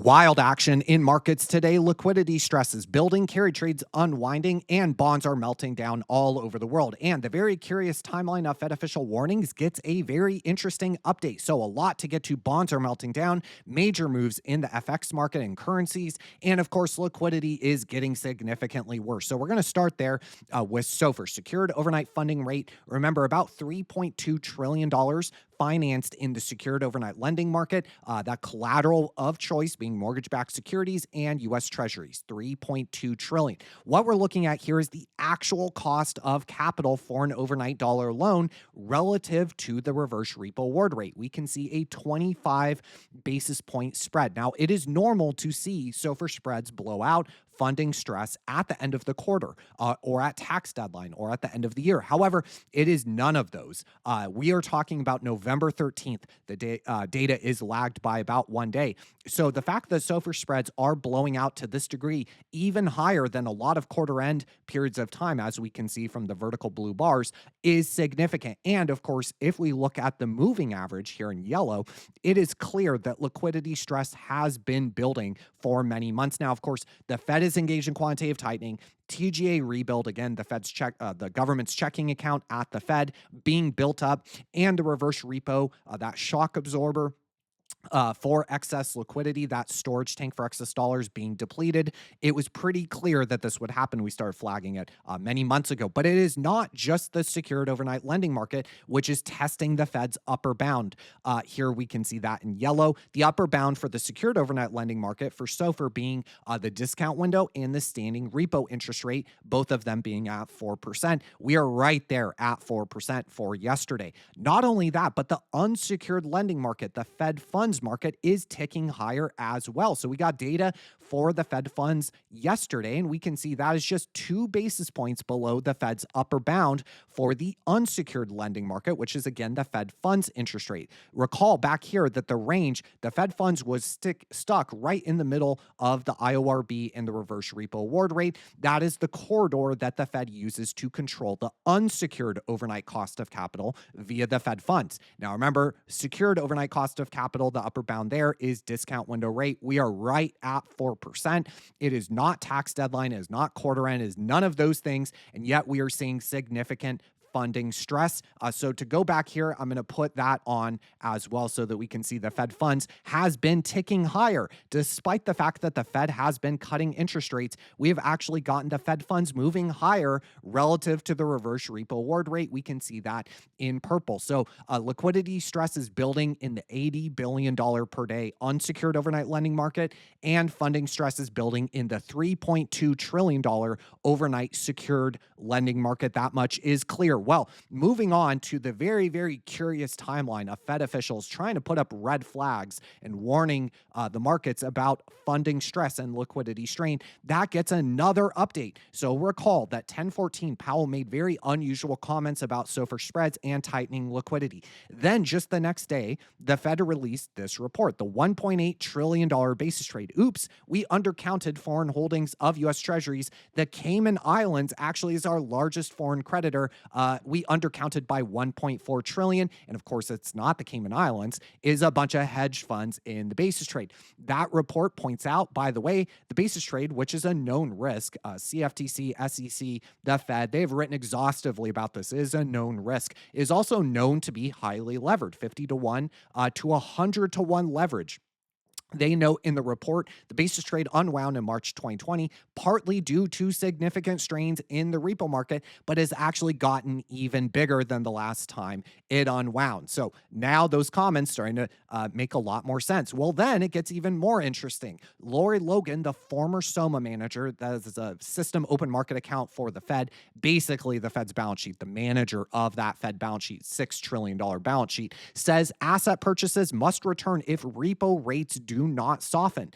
Wild action in markets today. Liquidity stress is building, carry trades unwinding, and bonds are melting down all over the world. And the very curious timeline of Fed official warnings gets a very interesting update. So, a lot to get to. Bonds are melting down, major moves in the FX market and currencies, and of course, liquidity is getting significantly worse. So, we're going to start there with SOFR, secured overnight funding rate. Remember, about $3.2 trillion financed in the secured overnight lending market. That collateral of choice being mortgage-backed securities and U.S. Treasuries, $3.2 trillion. What we're looking at here is the actual cost of capital for an overnight dollar loan relative to the reverse repo award rate. We can see a 25 basis point spread. Now, it is normal to see SOFR spreads blow out, funding stress at the end of the quarter or at tax deadline or at the end of the year. However, it is none of those. We are talking about November 13th. The data is lagged by about 1 day. So the fact that SOFR spreads are blowing out to this degree, even higher than a lot of quarter end periods of time, as we can see from the vertical blue bars, is significant. And of course, if we look at the moving average here in yellow, it is clear that liquidity stress has been building for many months now. Of course, the Fed is engaged in quantitative tightening. TGA rebuild, again, the government's checking account at the Fed being built up, and the reverse repo, that shock absorber for excess liquidity, that storage tank for excess dollars being depleted. It was pretty clear that this would happen. We started flagging it many months ago. But it is not just the secured overnight lending market, which is testing the Fed's upper bound. Here we can see that in yellow. The upper bound for the secured overnight lending market for SOFR being the discount window and the standing repo interest rate, both of them being at 4%. We are right there at 4% for yesterday. Not only that, but the unsecured lending market, the Fed funds market, is ticking higher as well. So we got data for the Fed funds yesterday, and we can see that is just 2 basis points below the Fed's upper bound for the unsecured lending market, which is again the Fed funds interest rate. Recall back here that the range, the Fed funds was stuck right in the middle of the IORB and the reverse repo award rate. That is the corridor that the Fed uses to control the unsecured overnight cost of capital via the Fed funds. Now remember, secured overnight cost of capital, the upper bound there is discount window rate. We are right at 4%. It is not tax deadline, it is not quarter end, it is none of those things, and yet we are seeing significant funding stress. So to go back here, I'm going to put that on as well so that we can see the Fed funds has been ticking higher. Despite the fact that the Fed has been cutting interest rates, we have actually gotten the Fed funds moving higher relative to the reverse repo award rate. We can see that in purple. So liquidity stress is building in the $80 billion per day unsecured overnight lending market, and funding stress is building in the $3.2 trillion overnight secured lending market. That much is clear. Well, moving on to the very, very curious timeline of Fed officials trying to put up red flags and warning the markets about funding stress and liquidity strain, that gets another update. So recall that 10/14, Powell made very unusual comments about SOFR spreads and tightening liquidity. Then just the next day, the Fed released this report, the $1.8 trillion basis trade. Oops, we undercounted foreign holdings of U.S. Treasuries. The Cayman Islands actually is our largest foreign creditor. We undercounted by 1.4 trillion. And of course, it's not the Cayman Islands, is a bunch of hedge funds in the basis trade. That report points out, by the way, the basis trade, which is a known risk, CFTC, SEC, the Fed, they've written exhaustively about this, is a known risk, is also known to be highly levered, 50 to 1 to 100 to 1 leverage. They note in the report the basis trade unwound in March 2020, partly due to significant strains in the repo market, but has actually gotten even bigger than the last time it unwound. So now those comments starting to make a lot more sense. Well, then it gets even more interesting. Lori Logan, the former SOMA manager, that is a system open market account for the Fed, basically the Fed's balance sheet, the manager of that Fed balance sheet, $6 trillion balance sheet, says asset purchases must return if repo rates do not soften.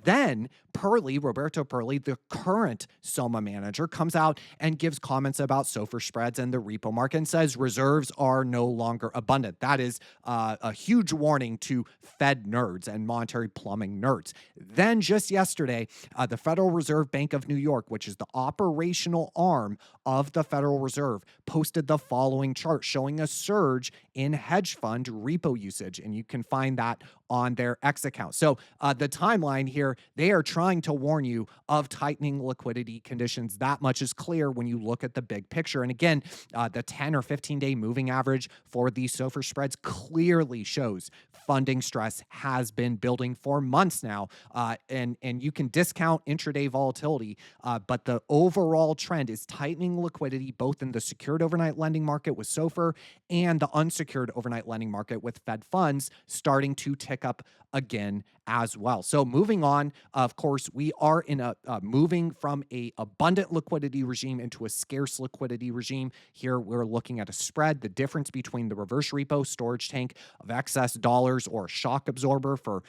Then Roberto Perli, the current SOMA manager, comes out and gives comments about SOFR spreads and the repo market and says reserves are no longer abundant. That is a huge warning to Fed nerds and monetary plumbing nerds. Then just yesterday, the Federal Reserve Bank of New York, which is the operational arm of the Federal Reserve, posted the following chart showing a surge in hedge fund repo usage. And you can find that on their X account. So So the timeline here, they are trying to warn you of tightening liquidity conditions. That much is clear when you look at the big picture. And again, the 10 or 15-day moving average for these SOFR spreads clearly shows funding stress has been building for months now. And you can discount intraday volatility, but the overall trend is tightening liquidity both in the secured overnight lending market with SOFR and the unsecured overnight lending market with Fed funds starting to tick up again as well. So moving on, of course, we are in a moving from a abundant liquidity regime into a scarce liquidity regime. Here we're looking at a spread, the difference between the reverse repo storage tank of excess dollars or a shock absorber for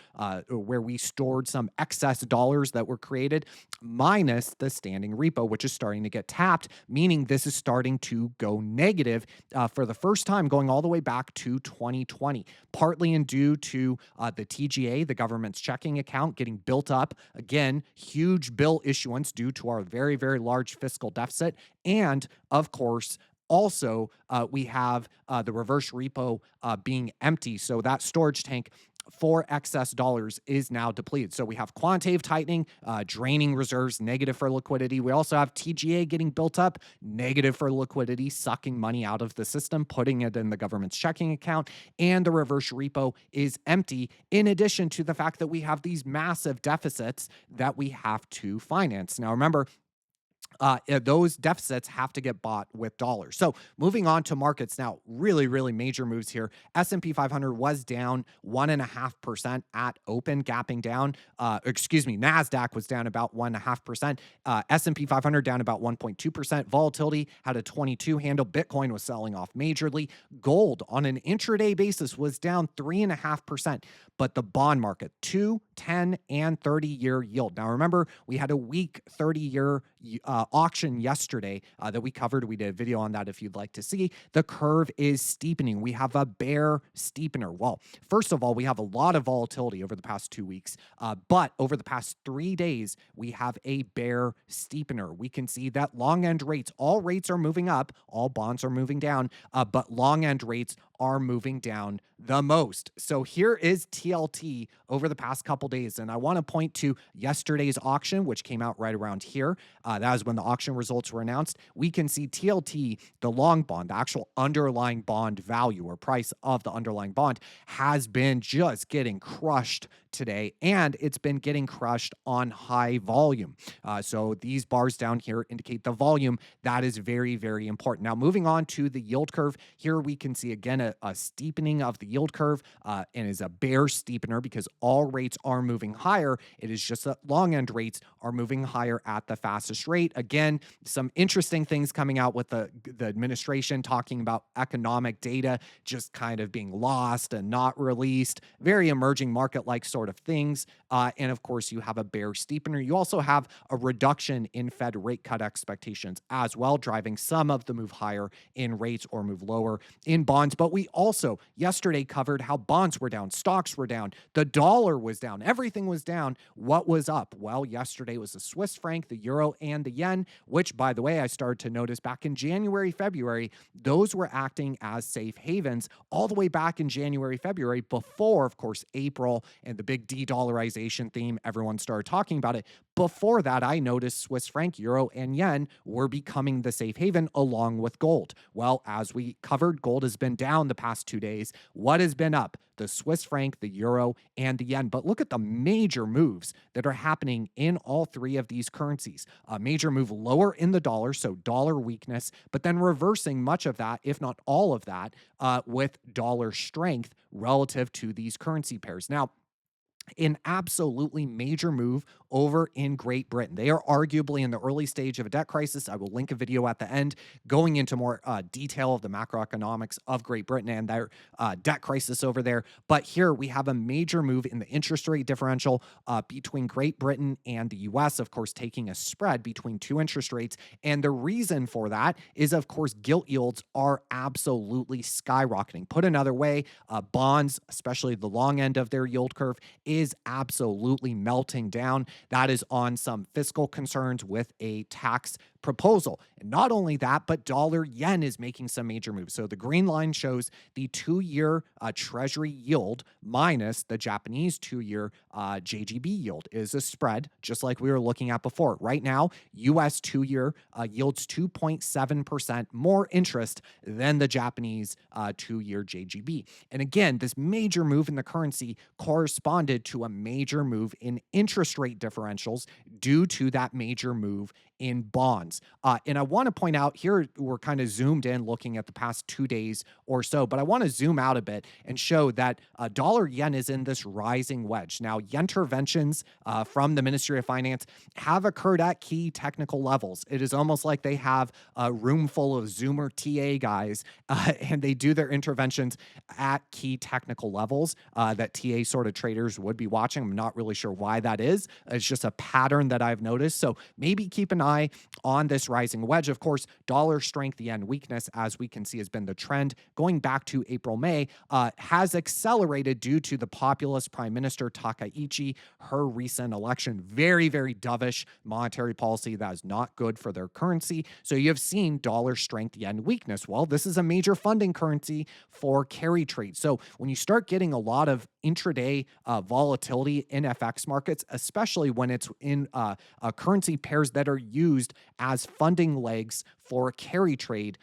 where we stored some excess dollars that were created, minus the standing repo, which is starting to get tapped, meaning this is starting to go negative for the first time going all the way back to 2020, partly in due to the TGA, the government's checking account, getting built up. Again, huge bill issuance due to our very, very large fiscal deficit. And of course, also, we have the reverse repo being empty. So that storage tank for excess dollars is now depleted. So we have quantitative tightening, draining reserves, negative for liquidity. We also have TGA getting built up, negative for liquidity, sucking money out of the system, putting it in the government's checking account, and the reverse repo is empty, in addition to the fact that we have these massive deficits that we have to finance. Now, remember, those deficits have to get bought with dollars. So moving on to markets now, really, really major moves here. S&P 500 was down 1.5% at open, gapping down. NASDAQ was down about 1.5%. S&P 500 down about 1.2%. Volatility had a 22 handle. Bitcoin was selling off majorly. Gold on an intraday basis was down 3.5%. But the bond market, 2, 10, and 30-year yield. Now remember, we had a weak 30-year auction yesterday that we covered. We did a video on that if you'd like to see. The curve is steepening. We have a bear steepener. Well, first of all, we have a lot of volatility over the past 2 weeks, but over the past 3 days, we have a bear steepener. We can see that long end rates, all rates are moving up, all bonds are moving down, but long end rates are moving down the most. So here is TLT over the past couple days. And I want to point to yesterday's auction, which came out right around here. That was when the auction results were announced. We can see TLT, the long bond, the actual underlying bond value or price of the underlying bond, has been just getting crushed today, and it's been getting crushed on high volume. So these bars down here indicate the volume. That is very, very important. Now, moving on to the yield curve, here we can see again a steepening of the yield curve, and is a bear steepener because all rates are moving higher. It is just that long end rates are moving higher at the fastest rate. Again, some interesting things coming out with the administration talking about economic data just kind of being lost and not released. Very emerging market-like sort of things. And of course, you have a bear steepener. You also have a reduction in Fed rate cut expectations as well, driving some of the move higher in rates or move lower in bonds. But we also yesterday covered how bonds were down, stocks were down, the dollar was down, everything was down. What was up? Well, yesterday was the Swiss franc, the euro, and the yen, which, by the way, I started to notice back in January, February, those were acting as safe havens all the way back in January, February, before, of course, April and the big de-dollarization theme. Everyone started talking about it. Before that, I noticed Swiss franc, euro, and yen were becoming the safe haven along with gold. Well, as we covered, gold has been down the past 2 days. What has been up? The Swiss franc, the euro, and the yen. But look at the major moves that are happening in all three of these currencies. A major move lower in the dollar, so dollar weakness, but then reversing much of that, if not all of that, with dollar strength relative to these currency pairs. Now, an absolutely major move over in Great Britain. They are arguably in the early stage of a debt crisis. I will link a video at the end going into more detail of the macroeconomics of Great Britain and their debt crisis over there. But here we have a major move in the interest rate differential between Great Britain and the US, of course, taking a spread between two interest rates. And the reason for that is, of course, gilt yields are absolutely skyrocketing. Put another way, bonds, especially the long end of their yield curve, is absolutely melting down. That is on some fiscal concerns with a tax proposal. And not only that, but dollar yen is making some major moves. So the green line shows the 2 year treasury yield minus the Japanese 2 year JGB yield is a spread, just like we were looking at before. Right now, US 2 year yields 2.7% more interest than the Japanese 2 year JGB. And again, this major move in the currency corresponded to a major move in interest rate differentials due to that major move in bonds. And I want to point out here, we're kind of zoomed in looking at the past 2 days or so, but I want to zoom out a bit and show that dollar yen is in this rising wedge. Now, yen interventions from the Ministry of Finance have occurred at key technical levels. It is almost like they have a room full of Zoomer TA guys and they do their interventions at key technical levels that TA sort of traders would be watching. I'm not really sure why that is. It's just a pattern that I've noticed. So maybe keep an eye on this rising wedge. Of course, dollar strength, yen weakness, as we can see, has been the trend going back to April, May, has accelerated due to the populist Prime Minister Takaichi, her recent election. Very, very dovish monetary policy that is not good for their currency. So you have seen dollar strength, yen weakness. Well, this is a major funding currency for carry trade. So when you start getting a lot of intraday volatility in FX markets, especially when it's in currency pairs that are used as funding legs for carry trade,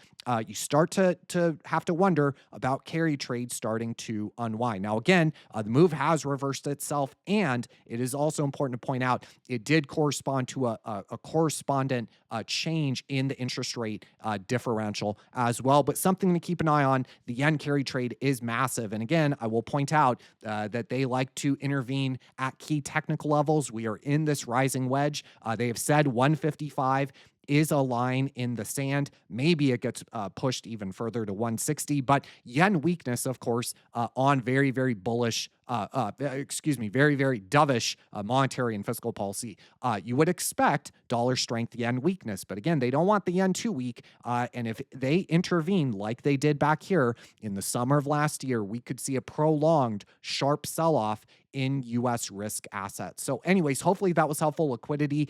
you start to have to wonder about carry trade starting to unwind. Now, again, the move has reversed itself, and it is also important to point out it did correspond to a correspondent change in the interest rate differential as well. But something to keep an eye on, the yen carry trade is massive. And again, I will point out that they like to intervene at key technical levels. We are in this rising wedge. They have said 155 is a line in the sand. Maybe it gets pushed even further to 160, but yen weakness, of course, on very, very bullish, very, very dovish monetary and fiscal policy. You would expect dollar strength, yen weakness, but again, they don't want the yen too weak. And if they intervene like they did back here in the summer of last year, we could see a prolonged sharp sell-off in U.S. risk assets. So anyways, hopefully that was helpful. Liquidity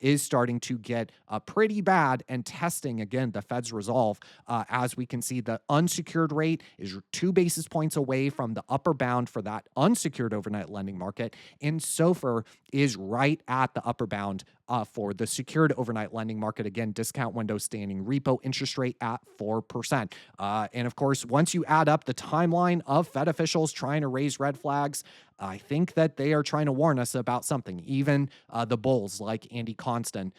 is starting to get pretty bad and testing, again, the Fed's resolve. As we can see, the unsecured rate is 2 basis points away from the upper bound for that unsecured overnight lending market. And SOFR is right at the upper bound for the secured overnight lending market. Again, discount window standing repo interest rate at 4%. And of course, once you add up the timeline of Fed officials trying to raise red flags, I think that they are trying to warn us about something. Even the bulls like Andy Constant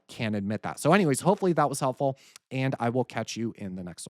can admit that. So anyways, hopefully that was helpful, and I will catch you in the next one.